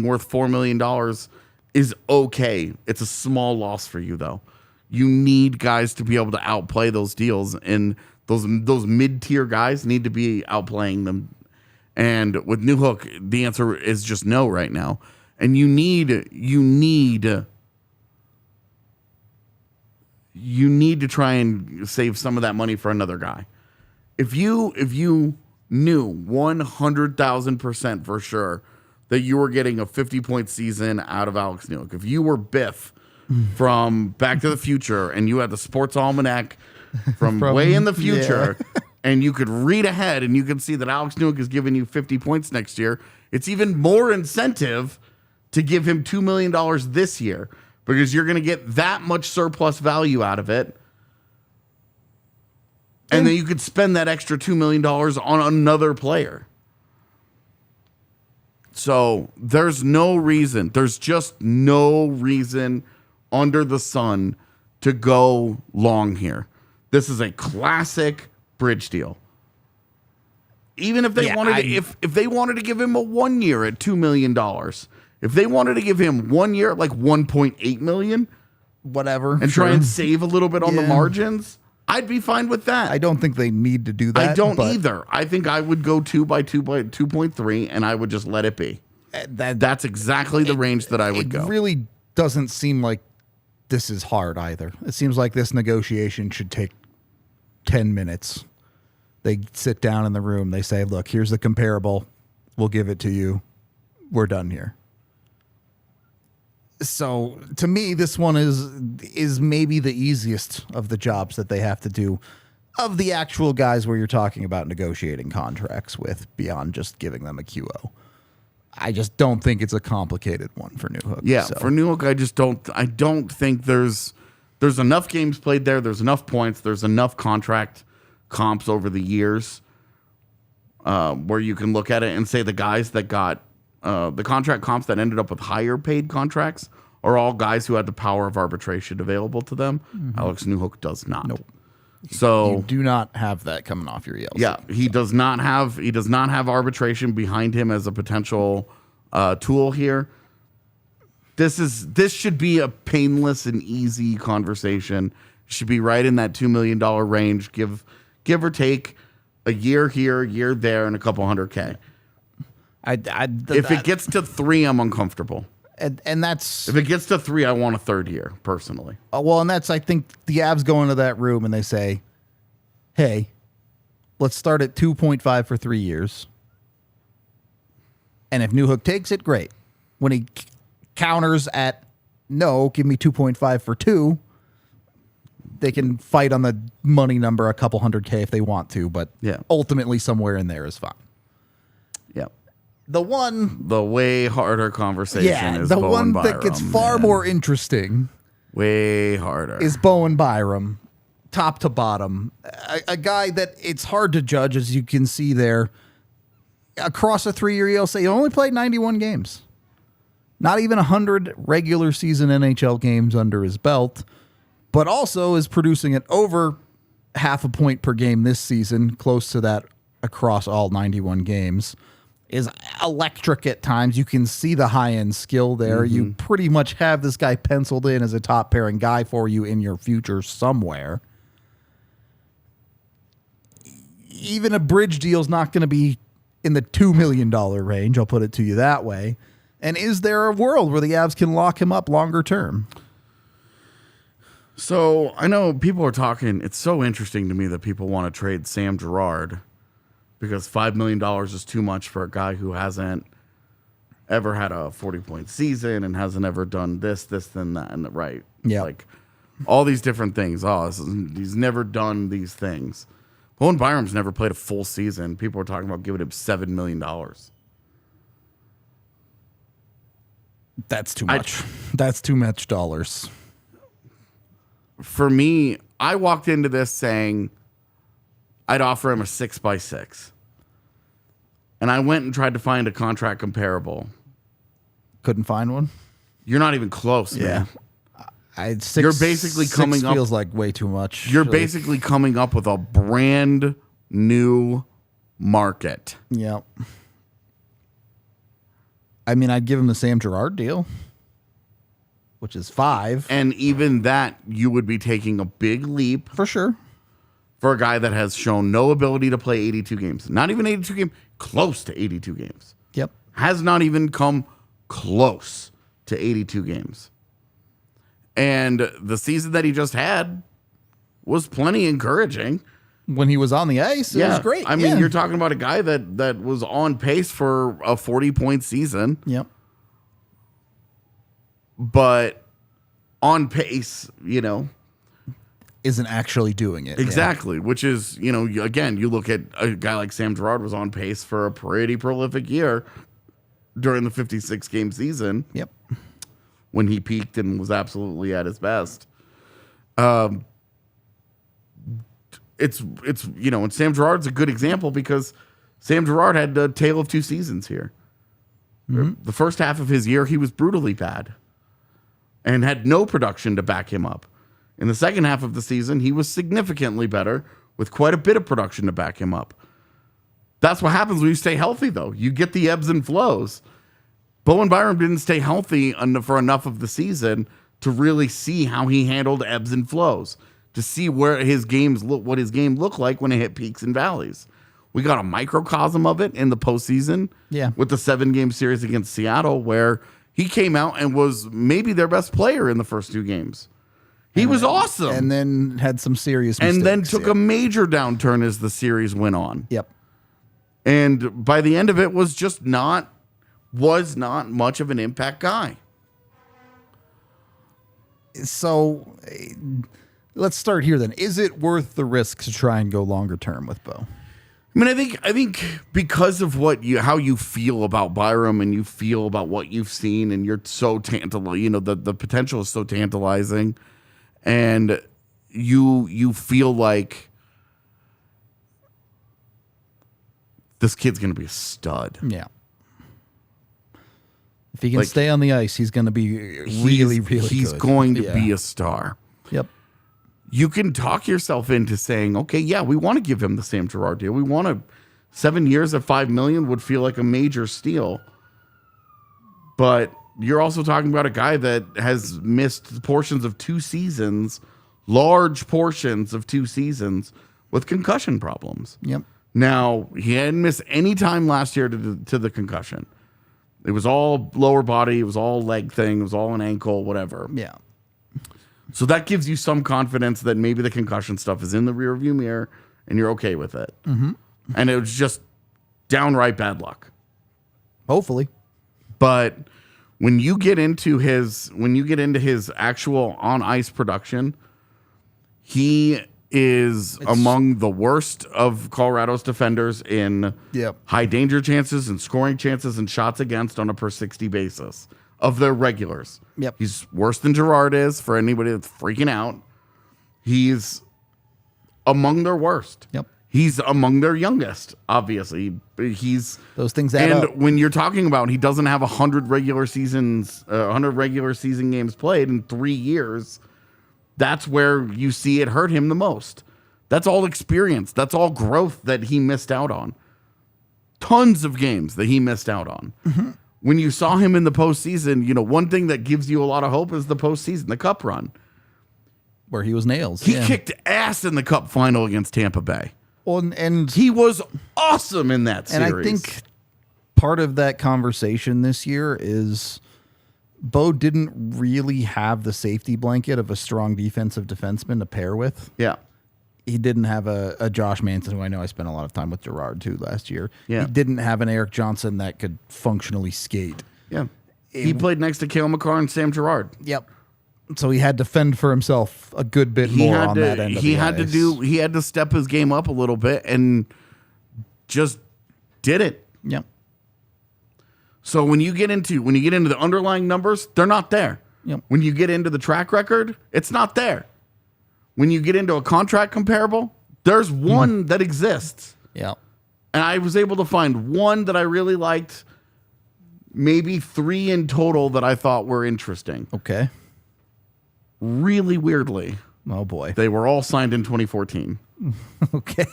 worth $4 million is okay. It's a small loss for you, though. You need guys to be able to outplay those deals, and those mid-tier guys need to be outplaying them. And with Newhook, the answer is just no right now. And you need to try and save some of that money for another guy. If you knew 100,000% for sure that you were getting a 50-point season out of Alex Newhook, if you were Biff from Back to the Future and you had the sports almanac from way in the future, and you could read ahead and you could see that Alex Newhook is giving you 50 points next year, it's even more incentive to give him $2 million this year, because you're going to get that much surplus value out of it. And then you could spend that extra $2 million on another player. So there's just no reason under the sun to go long here. This is a classic bridge deal. Even if they if they wanted to give him a 1 year at $2 million, if they wanted to give him 1 year at like $1.8 million, whatever, and try and save a little bit on the margins, I'd be fine with that. I don't think they need to do that. I don't either. I think I would go 2.3, and I would just let it be. That's exactly the range that I would go. It really doesn't seem like this is hard either. It seems like this negotiation should take 10 minutes. They sit down in the room. They say, look, here's the comparable. We'll give it to you. We're done here. So to me, this one is maybe the easiest of the jobs that they have to do, of the actual guys where you're talking about negotiating contracts with, beyond just giving them a QO. I just don't think it's a complicated one for Newhook. Yeah, for Newhook, I don't think there's enough games played there. There's enough points. There's enough contract comps over the years where you can look at it and say the guys that got the contract comps that ended up with higher paid contracts are all guys who had the power of arbitration available to them. Mm-hmm. Alex Newhook does not. Nope. So you do not have that coming off your ELC. Yeah, he does not have arbitration behind him as a potential tool here. This should be a painless and easy conversation. Should be right in that $2 million range. Give or take a year here, a year there, and a couple $100K. If it gets to 3, I'm uncomfortable. And that's, if it gets to 3, I want a third year personally. Well, and that's, I think the Avs go into that room and they say, hey, let's start at 2.5 for 3 years. And if Newhook takes it, great. When he counters at no, give me 2.5 for 2, they can fight on the money number a couple $100K if they want to, but ultimately somewhere in there is fine. Yeah. The way harder conversation is the Bowen one Byram, that gets far more interesting, way harder, is Bowen Byram, top to bottom. A guy that it's hard to judge, as you can see there. Across a 3-year ELC, he only played 91 games. not even 100 regular season NHL games under his belt, but also is producing at over half a point per game this season, close to that across all 91 games, is electric at times. You can see the high-end skill there. You pretty much have this guy penciled in as a top pairing guy for you in your future somewhere. Even a bridge deal is not going to be in the $2 million range. I'll put it to you that way. And is there a world where the Avs can lock him up longer term? So I know people are talking. It's so interesting to me that people want to trade Sam Girard because $5 million is too much for a guy who hasn't ever had a 40-point season and hasn't ever done this, and that, and right. Yeah. Like all these different things. He's never done these things. Bowen Byram's never played a full season. People are talking about giving him $7 million. That's too much. That's too much dollars. For me, I walked into this saying I'd offer him a 6x6. And I went and tried to find a contract comparable. Couldn't find one? You're not even close, man. You're basically coming up. Feels like way too much. You're basically coming up with a brand new market. Yeah. I mean, I'd give him the Sam Girard deal, which is 5. And even that, you would be taking a big leap. For sure. For a guy that has shown no ability to play 82 games. Not even 82 games, close to 82 games. Yep. Has not even come close to 82 games. And the season that he just had was plenty encouraging. When he was on the ice, it was great. I mean, you're talking about a guy that was on pace for a 40-point season. Yep. But on pace, isn't actually doing it. Exactly, which is, again, you look at a guy like Sam Girard was on pace for a pretty prolific year during the 56-game season. Yep. When he peaked and was absolutely at his best. It's and Sam Girard's a good example because Sam Girard had a tale of two seasons here. Mm-hmm. The first half of his year, he was brutally bad and had no production to back him up. In the second half of the season, he was significantly better with quite a bit of production to back him up. That's what happens when you stay healthy, though. You get the ebbs and flows. Bowen Byram didn't stay healthy for enough of the season to really see how he handled ebbs and flows, to see where his games look, what his game looked like when it hit peaks and valleys. We got a microcosm of it in the postseason with the 7-game series against Seattle, where he came out and was maybe their best player in the first 2 games. He was awesome. And then had some serious mistakes. And then took a major downturn as the series went on. Yep. And by the end of it was not much of an impact guy. So let's start here then. Is it worth the risk to try and go longer term with Bo? I mean, I think because of how you feel about Byram and you feel about what you've seen, and you're so tantalizing, the potential is so tantalizing, and you feel like this kid's going to be a stud. Yeah. If he can stay on the ice, he's going to be really good. He's going to be a star. Yep. You can talk yourself into saying, okay, yeah, we want to give him the Sam Girard deal. We want to 7 years at $5 million would feel like a major steal. But you're also talking about a guy that has missed portions of 2 seasons, large portions of 2 seasons with concussion problems. Yep. Now, he hadn't missed any time last year to the concussion. It was all lower body. It was all leg thing. It was all an ankle, whatever. Yeah. So that gives you some confidence that maybe the concussion stuff is in the rearview mirror and you're okay with it. Mm-hmm. And it was just downright bad luck. Hopefully. But when you get into his actual on ice production, he is among the worst of Colorado's defenders in high danger chances and scoring chances and shots against on a per 60 basis of their regulars. Yep. He's worse than Girard is, for anybody that's freaking out. He's among their worst. Yep. He's among their youngest, obviously. Those things add up. And when you're talking about he doesn't have 100 regular season games played in 3 years, that's where you see it hurt him the most. That's all experience. That's all growth that he missed out on. Tons of games that he missed out on. Mm-hmm. When you saw him in the postseason, one thing that gives you a lot of hope is the postseason, the cup run. Where he was nails. He kicked ass in the cup final against Tampa Bay. Well, and he was awesome in that series. And I think part of that conversation this year is Bo didn't really have the safety blanket of a strong defensive defenseman to pair with. Yeah. He didn't have a Josh Manson, who I know I spent a lot of time with Gerard, too, last year. Yeah. He didn't have an Eric Johnson that could functionally skate. Yeah. He played next to Cale Makar and Sam Gerard. Yep. So he had to fend for himself a good bit more on that end of the ice. He had to step his game up a little bit and just did it. Yep. So when you get into the underlying numbers, they're not there. Yep. When you get into the track record, it's not there. When you get into a contract comparable, there's one that exists. Yeah. And I was able to find one that I really liked, maybe 3 in total that I thought were interesting. Okay. Really weirdly. Oh, boy. They were all signed in 2014. Okay.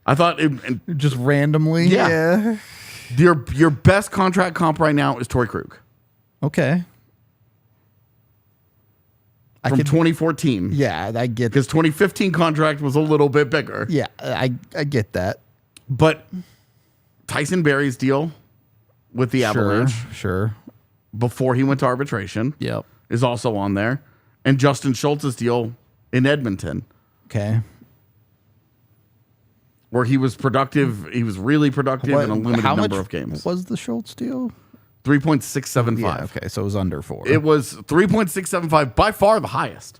I thought just randomly? Yeah. Your best contract comp right now is Torrey Krug. Okay. From 2014. Yeah, I get because 2015 contract was a little bit bigger. Yeah, I get that. But Tyson Barrie's deal with the Avalanche, sure, before he went to arbitration, yep, is also on there, and Justin Schultz's deal in Edmonton, okay, where he was productive. He was really productive in a limited number of games. Was the Schultz deal? 3.675. Yeah, okay, so it was under 4. It was 3.675, by far the highest.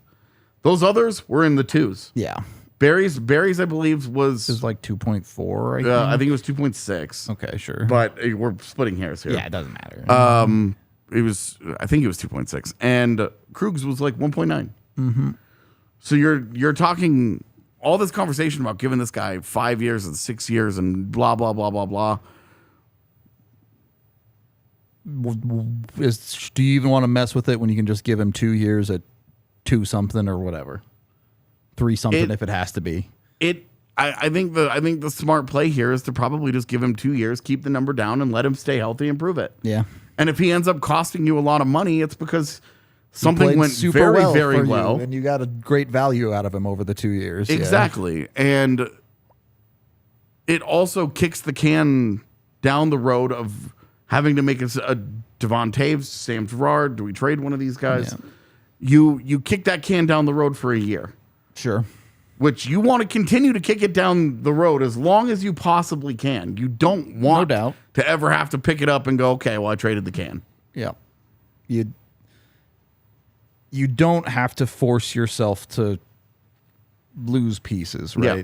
Those others were in the 2s. Yeah. Barry's, I believe, was like 2.4. I think it was 2.6. Okay, sure. But we're splitting hairs here. Yeah, it doesn't matter. I think it was 2.6, and Krug's was like 1.9. Mm-hmm. So you're talking all this conversation about giving this guy 5 years and 6 years and blah blah blah blah blah. Do you even want to mess with it when you can just give him 2 years at 2 something or whatever, 3 something if it has to be? I think the smart play here is to probably just give him 2 years, keep the number down, and let him stay healthy and prove it. Yeah. And if he ends up costing you a lot of money, it's because something went very well, and you got a great value out of him over the 2 years. Exactly, yeah. And it also kicks the can down the road of having to make a Devon Taves, Sam Gerard. Do we trade one of these guys? Yeah. You kick that can down the road for a year. Sure. Which you want to continue to kick it down the road as long as you possibly can. You don't want to ever have to pick it up and go, okay, well, I traded the can. Yeah. You don't have to force yourself to lose pieces, right? Yeah.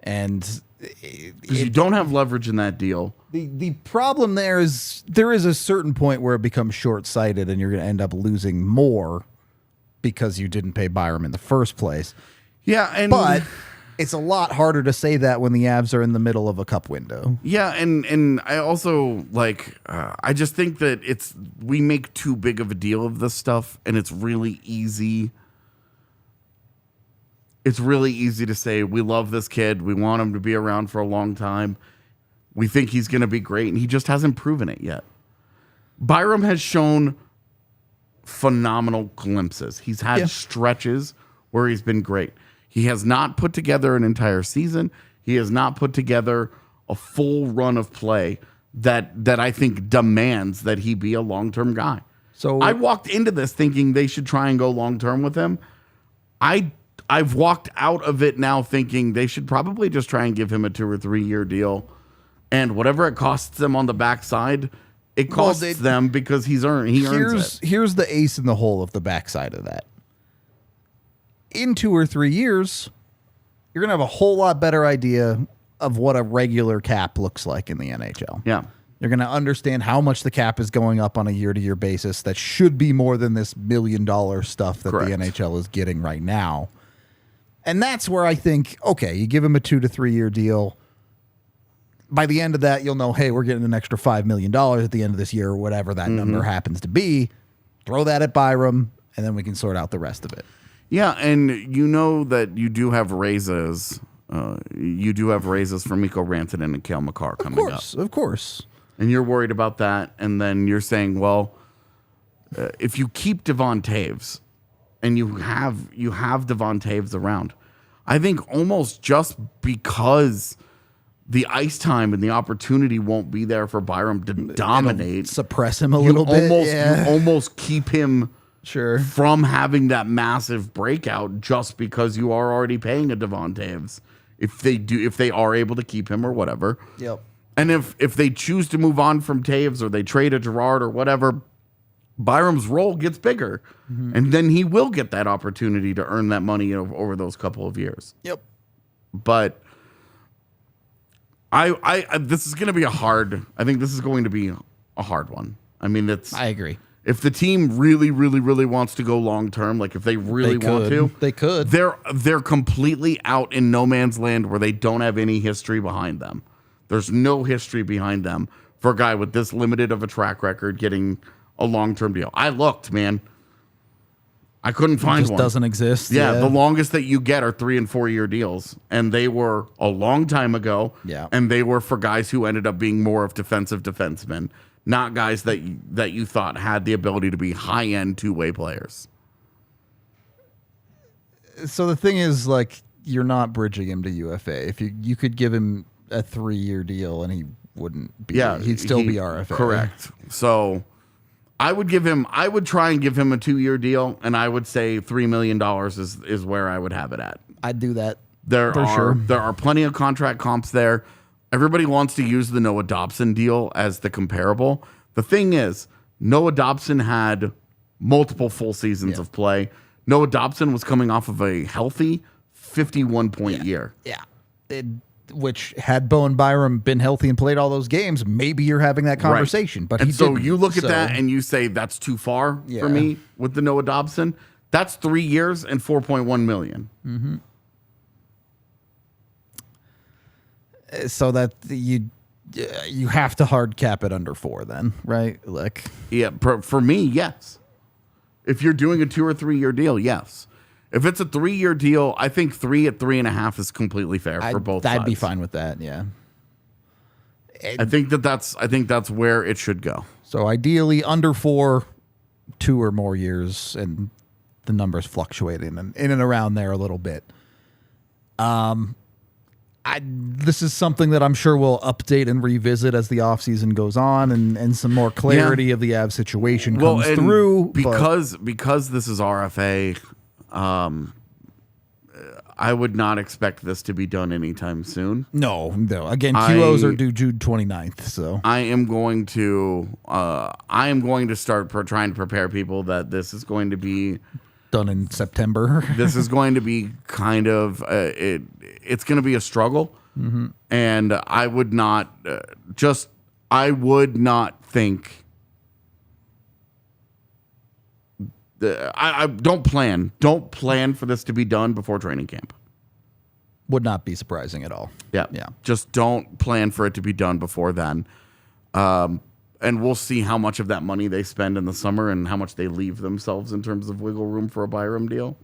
And because you don't have leverage in that deal. The problem there is a certain point where it becomes short-sighted and you're going to end up losing more because you didn't pay Byram in the first place. Yeah, but it's a lot harder to say that when the Avs are in the middle of a cup window. Yeah, and I also I just think that we make too big of a deal of this stuff, and it's really easy. It's really easy to say we love this kid, we want him to be around for a long time, we think he's going to be great, and he just hasn't proven it yet. Byram has shown phenomenal glimpses. He's had stretches where he's been great. He has not put together an entire season. He has not put together a full run of play that I think demands that he be a long-term guy. So I walked into this thinking they should try and go long-term with him. I've walked out of it now thinking they should probably just try and give him a 2 or 3 year deal. And whatever it costs them on the backside, it costs them because he earns it. Here's the ace in the hole of the backside of that. In 2 or 3 years, you're going to have a whole lot better idea of what a regular cap looks like in the NHL. Yeah. You're going to understand how much the cap is going up on a year-to-year basis. That should be more than this $1 million stuff that the NHL is getting right now. And that's where I think, okay, you give him a 2 to 3 year deal. By the end of that, you'll know, hey, we're getting an extra $5 million at the end of this year or whatever that number happens to be. Throw that at Byram, and then we can sort out the rest of it. Yeah, and you know that you do have raises. You do have raises for Mikko Rantanen and Cale Makar coming up. Of course. And you're worried about that. And then you're saying, well, if you keep Devon Taves and you have Devon Taves around, I think almost just because the ice time and the opportunity won't be there for Byram to dominate, suppress him a little bit. You almost keep him from having that massive breakout just because you are already paying a Devon Taves. If they are able to keep him or whatever. Yep. And if they choose to move on from Taves or they trade a Girard or whatever, Byram's role gets bigger. And then he will get that opportunity to earn that money over those couple of years. Yep. But this is going to be I think this is going to be a hard one. I mean, I agree. If the team really, really, really wants to go long term, like if they really want to, they could. They're completely out in no man's land where they don't have any history behind them. There's no history behind them for a guy with this limited of a track record getting a long term deal. I looked, man. I couldn't find one. It doesn't exist. Yeah, the longest that you get are 3 and 4 year deals, and they were a long time ago. Yeah, and they were for guys who ended up being more of defensive defensemen. Not guys that you thought had the ability to be high-end two-way players. So the thing is, like, you're not bridging him to UFA. If you could give him a 3 year deal and he wouldn't be. Yeah, he'd still be RFA. Correct. So I would try and give him a 2 year deal, and I would say $3 million is where I would have it at. I'd do that. There are plenty of contract comps there. Everybody wants to use the Noah Dobson deal as the comparable. The thing is, Noah Dobson had multiple full seasons of play. Noah Dobson was coming off of a healthy 51-point year. Yeah. Which, had Bowen Byram been healthy and played all those games, maybe you're having that conversation. Right. But you look at that and you say, that's too far for me with the Noah Dobson. That's 3 years and $4.1 million. Mm-hmm. So that you have to hard cap it under 4 then, right? Like, yeah, for me, yes. If you're doing a 2 or 3 year deal, yes. If it's a 3 year deal, I think 3 at 3.5 is completely fair for both sides. I'd be fine with that. Yeah. I think that's where it should go. So ideally under 4, 2 or more years, and the numbers fluctuating and in and around there a little bit. This is something that I'm sure we'll update and revisit as the offseason goes on and some more clarity of the Avs situation comes through. Because this is RFA, I would not expect this to be done anytime soon. No. Again, QOs are due June 29th. So I am going to start trying to prepare people that this is going to be done in September. This is going to be kind of it's going to be a struggle, and I would not think. I don't plan for this to be done before training camp. Would not be surprising at all. Yeah. Just don't plan for it to be done before then. And we'll see how much of that money they spend in the summer and how much they leave themselves in terms of wiggle room for a Byram deal.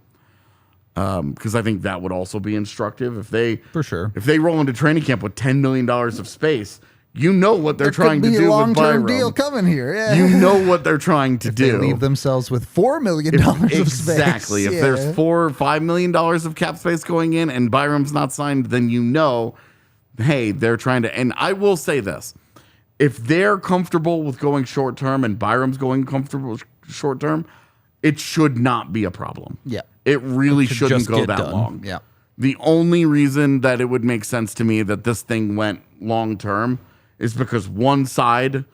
Because I think that would also be instructive. If they roll into training camp with $10 million of space, you know what they're trying to do with Byram. There could be a long-term deal coming here. Yeah. You know what they're trying to do. They leave themselves with $4 million of space. Exactly. If there's $4 or $5 million of cap space going in and Byram's not signed, then you know, hey, they're trying to. And I will say this. If they're comfortable with going short-term and Byram's going comfortable short-term, it should not be a problem. Yeah. It really shouldn't go that long. Yeah. The only reason that it would make sense to me that this thing went long-term is because one side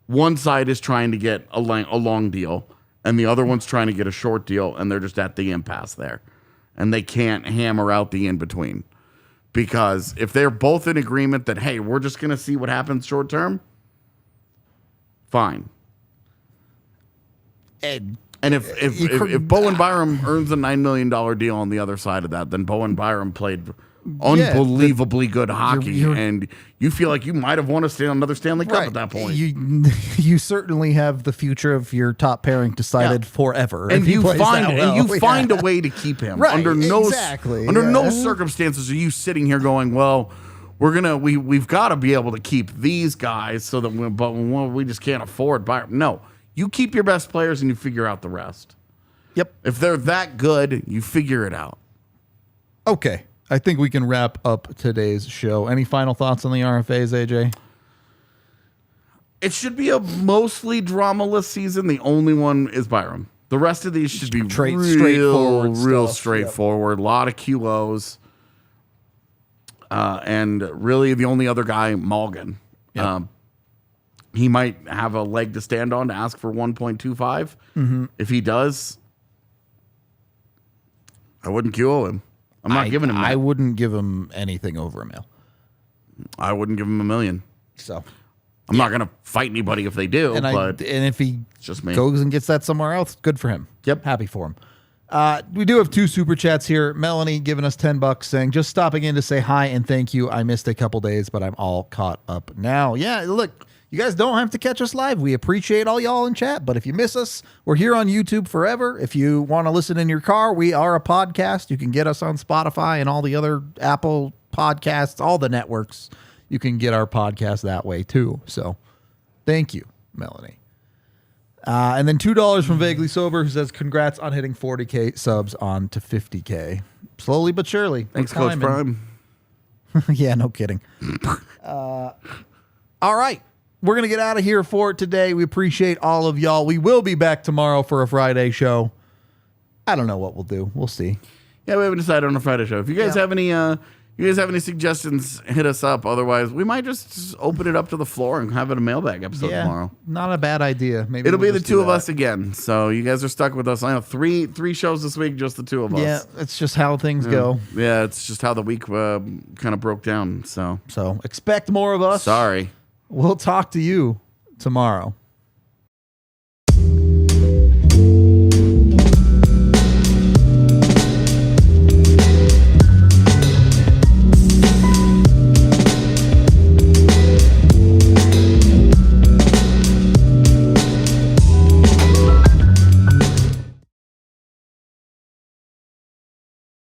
is trying to get a long deal and the other one's trying to get a short deal, and they're just at the impasse there. And they can't hammer out the in-between. Because if they're both in agreement that, hey, we're just going to see what happens short-term, fine. And And if Bowen Byram earns a $9 million deal on the other side of that, then Bowen Byram played unbelievably good hockey, and you feel like you might have won another Stanley Cup at that point. You certainly have the future of your top pairing decided forever, and you find a way to keep him. Under no circumstances are you sitting here going, well, we've got to be able to keep these guys so that we just can't afford Byram. No, you keep your best players and you figure out the rest. Yep. If they're that good, you figure it out. Okay. I think we can wrap up today's show. Any final thoughts on the RFAs, AJ? It should be a mostly dramaless season. The only one is Byram. The rest of these should be real straightforward. A lot of QOs. And really the only other guy, Malgin. Yep. He might have a leg to stand on to ask for 1.25. Mm-hmm. If he does, I wouldn't QO him. I'm not giving him that. I wouldn't give him anything over $1 million. I wouldn't give him $1 million. So I'm not going to fight anybody if they do. And if he just goes and gets that somewhere else, good for him. Yep. Happy for him. We do have 2 super chats here. Melanie giving us $10 saying, just stopping in to say hi and thank you. I missed a couple days, but I'm all caught up now. Yeah, look, you guys don't have to catch us live. We appreciate all y'all in chat, but if you miss us, we're here on YouTube forever. If you want to listen in your car, we are a podcast. You can get us on Spotify and all the other Apple podcasts, all the networks. You can get our podcast that way too. So thank you, Melanie. And then $2 from Vaguely Sober, who says, congrats on hitting 40K subs on to 50K. Slowly but surely. Thanks, Coach Prime. Yeah, no kidding. All right. We're going to get out of here for today. We appreciate all of y'all. We will be back tomorrow for a Friday show. I don't know what we'll do. We'll see. Yeah, we haven't decided on a Friday show. If you guys have any suggestions, hit us up. Otherwise, we might just open it up to the floor and have it a mailbag episode tomorrow. Not a bad idea. Maybe it'll be the two of us again. So you guys are stuck with us. I know three shows this week, just the two of us. Yeah, it's just how things go. Yeah, it's just how the week kind of broke down. So expect more of us. Sorry. We'll talk to you tomorrow.